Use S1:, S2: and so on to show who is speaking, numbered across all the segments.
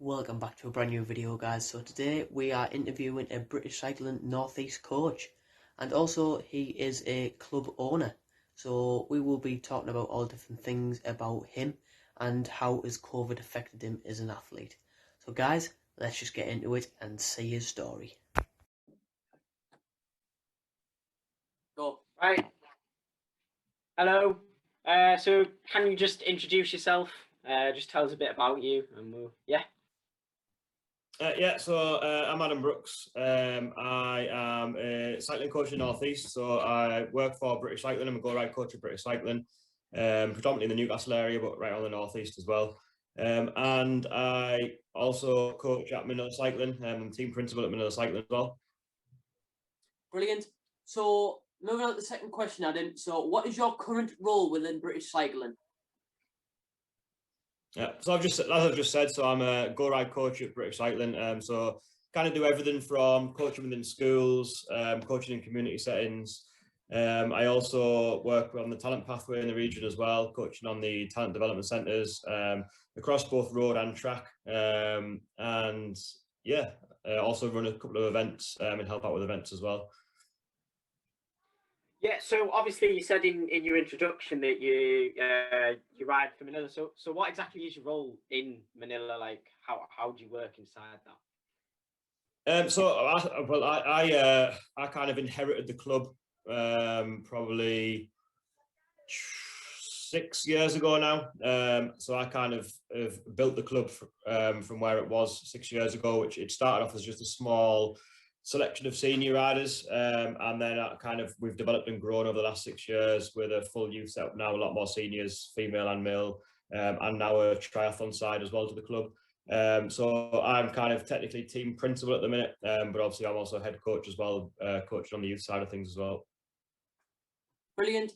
S1: Welcome back to a brand new video, guys. So today we are interviewing a British Cycling Northeast coach, and also he is a club owner. So we will be talking about all different things about him and how has COVID affected him as an athlete. So guys, let's just get into it and see his story.
S2: Go. Right. Hello. So can you just introduce yourself? Just tell us a bit about you, and
S3: I'm Adam Brooks. I am a cycling coach in North East, so I work for British Cycling. I'm a go-ride coach at British Cycling, predominantly in the Newcastle area, but right on the North East as well. And I also coach at Manilla Cycling. I'm team principal at Manilla Cycling as well.
S1: Brilliant. So moving on to the second question, Adam. So what is your current role within British Cycling?
S3: Yeah, so as I've just said, so I'm a go-ride coach at British Cycling. So kind of do everything from coaching within schools, coaching in community settings. I also work on the talent pathway in the region as well, coaching on the talent development centres across both road and track. Also run a couple of events and help out with events as well.
S2: Yeah. So obviously you said in your introduction that you ride for Manila. So what exactly is your role in Manila? Like how do you work inside that?
S3: I kind of inherited the club probably 6 years ago now. So I kind of built the club from where it was 6 years ago, which it started off as just a small selection of senior riders, and then we've developed and grown over the last 6 years with a full youth setup now, a lot more seniors, female and male, and now a triathlon side as well to the club. So I'm kind of technically team principal at the minute, but obviously I'm also head coach as well, coaching on the youth side of things as well.
S1: Brilliant.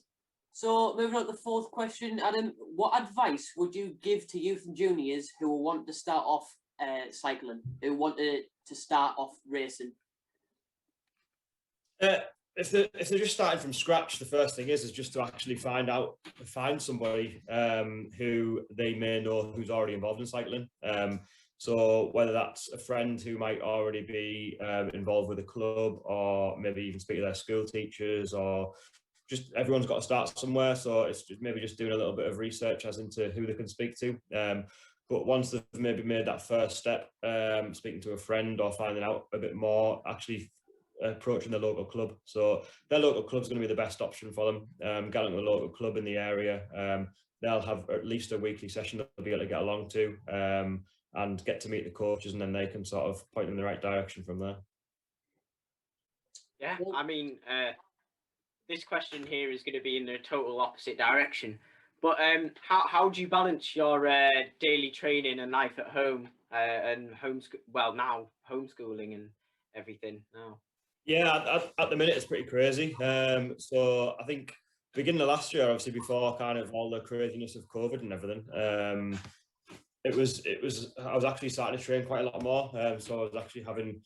S1: So moving on to the fourth question, Adam, what advice would you give to youth and juniors who want to start off cycling, who want to start off racing?
S3: If they're just starting from scratch, the first thing is just to actually find somebody who they may know who's already involved in cycling. So whether that's a friend who might already be involved with a club, or maybe even speak to their school teachers, or just everyone's got to start somewhere. So it's maybe just doing a little bit of research as into who they can speak to. But once they've maybe made that first step, speaking to a friend or finding out a bit more, actually approaching the local club. So their local club is going to be the best option for them. Getting to the local club in the area, they'll have at least a weekly session they'll be able to get along to, and get to meet the coaches, and then they can sort of point them in the right direction from there.
S2: Yeah, I mean, this question here is going to be in the total opposite direction. But how do you balance your daily training and life at home and homeschooling and everything now?
S3: Yeah, at the minute it's pretty crazy. So I think beginning of last year, obviously before kind of all the craziness of COVID and everything, I was actually starting to train quite a lot more. So I was actually having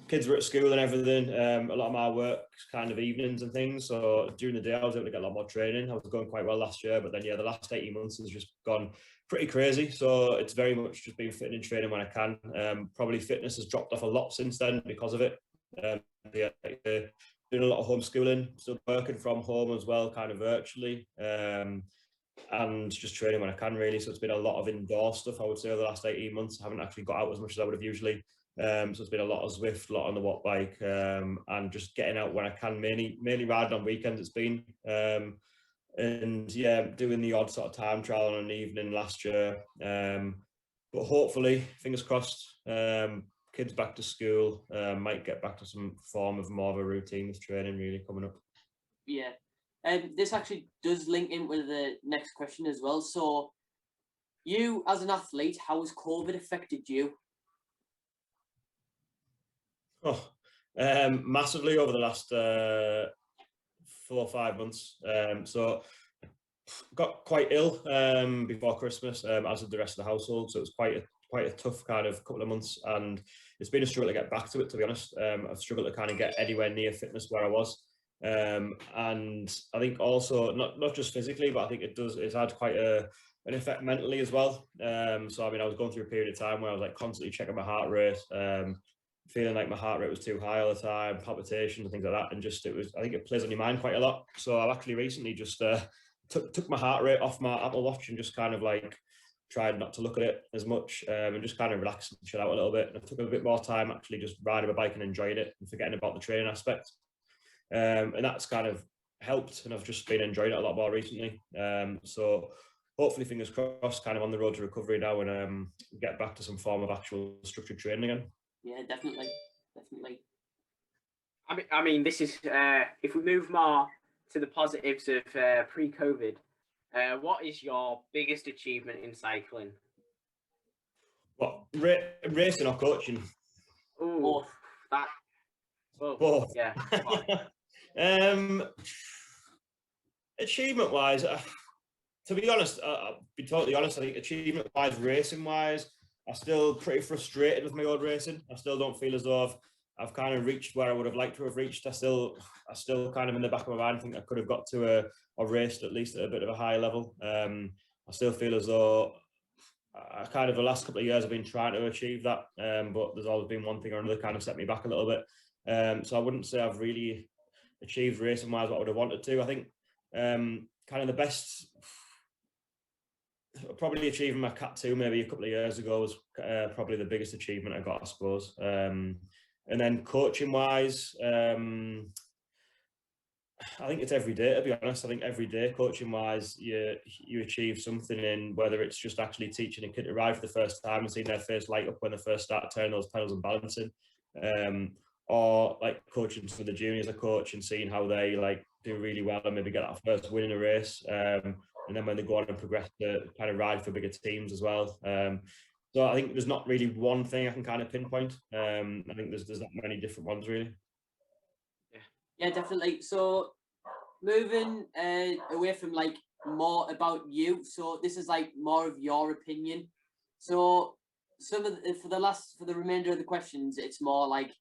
S3: kids were at school and everything. A lot of my work kind of evenings and things. So during the day I was able to get a lot more training. I was going quite well last year, but then the last 18 months has just gone pretty crazy. So it's very much just been fitting and training when I can. Probably fitness has dropped off a lot since then because of it. Doing a lot of homeschooling, still working from home as well, kind of virtually, and just training when I can, really. So it's been a lot of indoor stuff, I would say, over the last 18 months. I haven't actually got out as much as I would have usually. So it's been a lot of Zwift, a lot on the watt bike, and just getting out when I can, mainly riding on weekends it's been. And yeah, doing the odd sort of time trial on an evening last year. But hopefully, fingers crossed, kids back to school, might get back to some form of more of a routine with training really coming up.
S1: Yeah, this actually does link in with the next question as well. So you as an athlete, how has COVID affected you?
S3: Massively over the last 4 or 5 months. So got quite ill before Christmas, as did the rest of the household. So it was quite a tough kind of couple of months, and it's been a struggle to get back to it, to be honest. I've struggled to kind of get anywhere near fitness where I was. And I think also not just physically, but I think it's had quite an effect mentally as well. So I mean, I was going through a period of time where I was like constantly checking my heart rate, feeling like my heart rate was too high all the time, palpitations and things like that, and just I think it plays on your mind quite a lot. So I've actually recently just took my heart rate off my Apple Watch and just kind of like tried not to look at it as much, and just kind of relax and chill out a little bit. And I took a bit more time actually just riding my bike and enjoying it and forgetting about the training aspect. And that's kind of helped, and I've just been enjoying it a lot more recently. So hopefully, fingers crossed, kind of on the road to recovery now, and get back to some form of actual structured training again.
S1: Yeah, definitely.
S2: I mean, this is if we move more to the positives of pre-COVID. What is your biggest achievement in cycling?
S3: What, racing or coaching?
S2: Oh, that.
S3: Both.
S2: Yeah.
S3: Achievement-wise, to be honest, I'll be totally honest, I think achievement-wise, racing-wise, I'm still pretty frustrated with my old racing. I still don't feel as though I've kind of reached where I would have liked to have reached. I still kind of in the back of my mind think I could have got to a race at least at a bit of a higher level. I still feel as though I kind of the last couple of years I've been trying to achieve that, but there's always been one thing or another kind of set me back a little bit. So I wouldn't say I've really achieved racing wise what I would have wanted to. I think kind of the best, probably achieving my Cat 2 maybe a couple of years ago was probably the biggest achievement I got, I suppose. And then coaching wise, I think it's every day, to be honest. I think every day, coaching wise, you achieve something in whether it's just actually teaching a kid to ride for the first time and seeing their face light up when they first start turning those pedals and balancing, or like coaching some of the juniors I coach and seeing how they like do really well and maybe get that first win in a race, and then when they go on and progress to kind of ride for bigger teams as well. So I think there's not really one thing I can kind of pinpoint. I think there's not many different ones really.
S1: Yeah, definitely. So moving away from like more about you, so this is like more of your opinion. So some of for the remainder of the questions, it's more like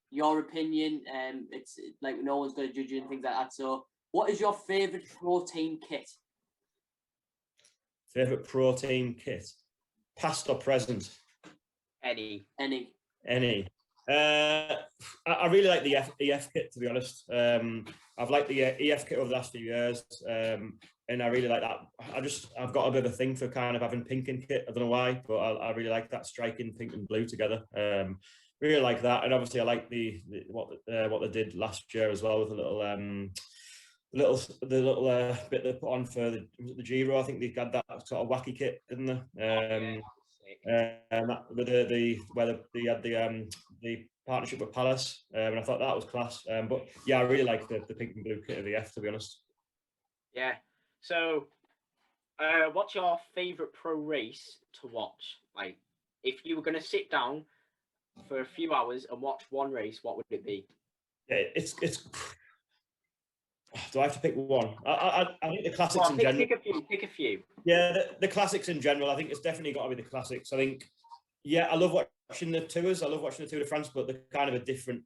S1: your opinion. It's like no one's going to judge you and things like that. So what is your favorite protein kit?
S3: Favorite protein kit, past or present?
S2: Any.
S3: I really like the EF kit, to be honest. I've liked the EF kit over the last few years, and I really like that. I've got a bit of a thing for kind of having pink and kit. I don't know why, but I really like that striking pink and blue together. Really like that, and obviously I like what they did last year as well with a little bit they put on for the Giro. I think they had that sort of wacky kit, didn't they? With where they had the partnership with Palace, and I thought that was class. But yeah, I really like the pink and blue kit of the F, to be honest.
S2: Yeah. So, what's your favourite pro race to watch? Like, if you were going to sit down for a few hours and watch one race, what would it be?
S3: Yeah, it's. Do I have to pick one? I think the classics in general.
S2: Pick a few.
S3: Yeah, the classics in general. I think it's definitely got to be the classics. I think, yeah, I love watching the tours. I love watching the Tour de France, but they're kind of a different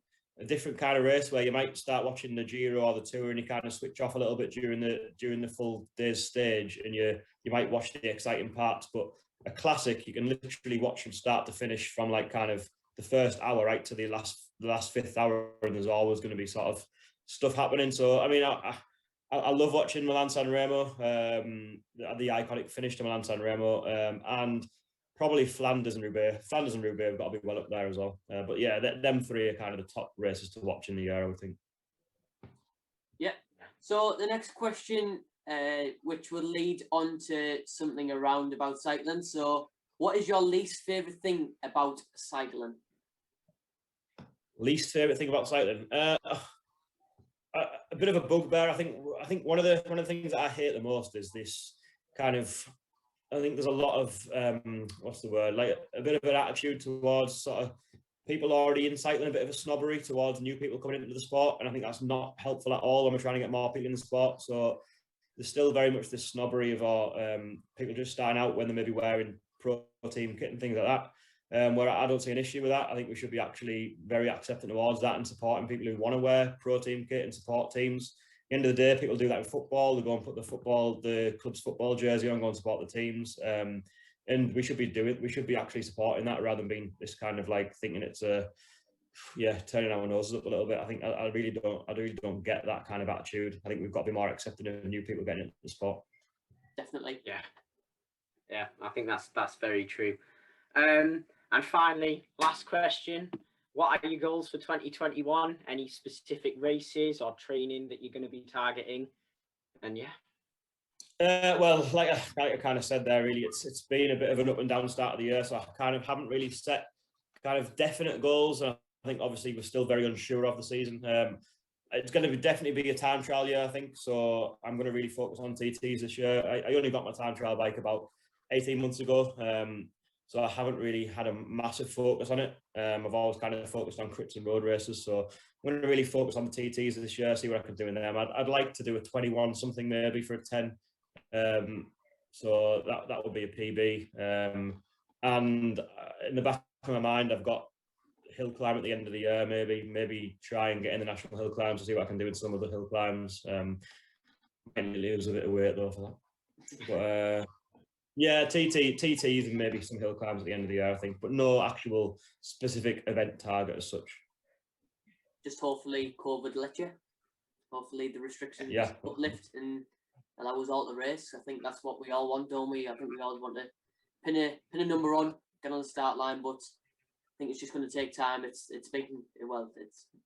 S3: kind of race where you might start watching the Giro or the Tour and you kind of switch off a little bit during the full day's stage, and you might watch the exciting parts. But a classic, you can literally watch from start to finish, from like kind of the first hour right to the last fifth hour, and there's always going to be sort of stuff happening. So I mean, I love watching Milan San Remo, the iconic finish to Milan San Remo, and probably Flanders and Roubaix. Flanders and Roubaix have got to be well up there as well. But yeah, them three are kind of the top races to watch in the year, I would think.
S1: Yeah. So the next question, which will lead on to something around about cycling. So what is your least favourite thing about cycling?
S3: Least favourite thing about cycling? A bit of a bugbear. I think one of the things that I hate the most is this kind of. I think there's a lot of what's the word? Like a bit of an attitude towards sort of people already in cycling, a bit of a snobbery towards new people coming into the sport, and I think that's not helpful at all when we're trying to get more people in the sport. So there's still very much this snobbery of people just starting out when they may be wearing pro team kit and things like that. where I don't see an issue with that. I think we should be actually very accepting towards that and supporting people who want to wear pro team kit and support teams. At the end of the day, people do that in football. They go and put the club's football jersey on and go and support the teams. And we should be actually supporting that rather than being this kind of like thinking it's turning our noses up a little bit. I think I really don't get that kind of attitude. I think we've got to be more accepting of new people getting into the sport.
S2: Definitely. Yeah, I think that's very true. And finally, last question. What are your goals for 2021? Any specific races or training that you're going to be targeting? And
S3: well, like I kind of said there, really, it's been a bit of an up and down start of the year, so I kind of haven't really set kind of definite goals. I think obviously we're still very unsure of the season. It's going to definitely be a time trial year, I think. So I'm going to really focus on TTs this year. I only got my time trial bike about 18 months ago. So I haven't really had a massive focus on it. I've always kind of focused on crits and road races. So I'm going to really focus on the TTs this year, see what I can do in them. I'd like to do a 21 something maybe for a 10. So that would be a PB. And in the back of my mind, I've got hill climb at the end of the year, maybe try and get in the national hill climbs to see what I can do in some of the hill climbs. Maybe lose a bit of weight though for that. But yeah, TTs and maybe some hill climbs at the end of the year, I think, but no actual specific event target as such.
S1: Just hopefully COVID let you. Hopefully the restrictions uplift and allow us all to race. I think that's what we all want, don't we? I think we all want to pin a number on, get on the start line, but I think it's just going to take time. It's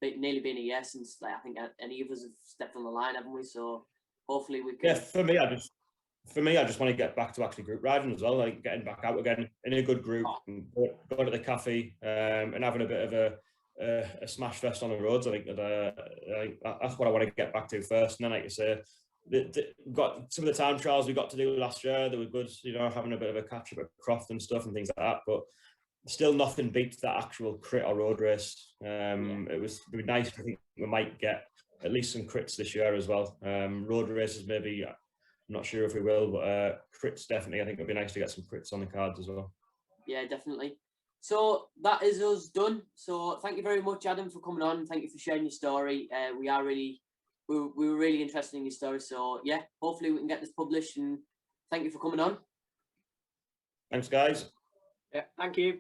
S1: nearly been a year since I think any of us have stepped on the line, haven't we? So hopefully we can.
S3: Yeah, for me, I just want to get back to actually group riding as well, like getting back out again in a good group, and going to the cafe and having a bit of a smash fest on the roads. I think that's what I want to get back to first. And then, like you say, got some of the time trials we got to do last year. They were good, having a bit of a catch up at Croft and stuff and things like that. But still, nothing beats that actual crit or road race. It would be nice. I think we might get at least some crits this year as well. Road races, maybe. I'm not sure if we will, but crits definitely. I think it'd be nice to get some crits on the cards as well.
S1: Yeah, definitely. So that is us done. So thank you very much, Adam, for coming on. Thank you for sharing your story. We were really interested in your story. So yeah, hopefully we can get this published. And thank you for coming on.
S3: Thanks, guys.
S2: Yeah, thank you.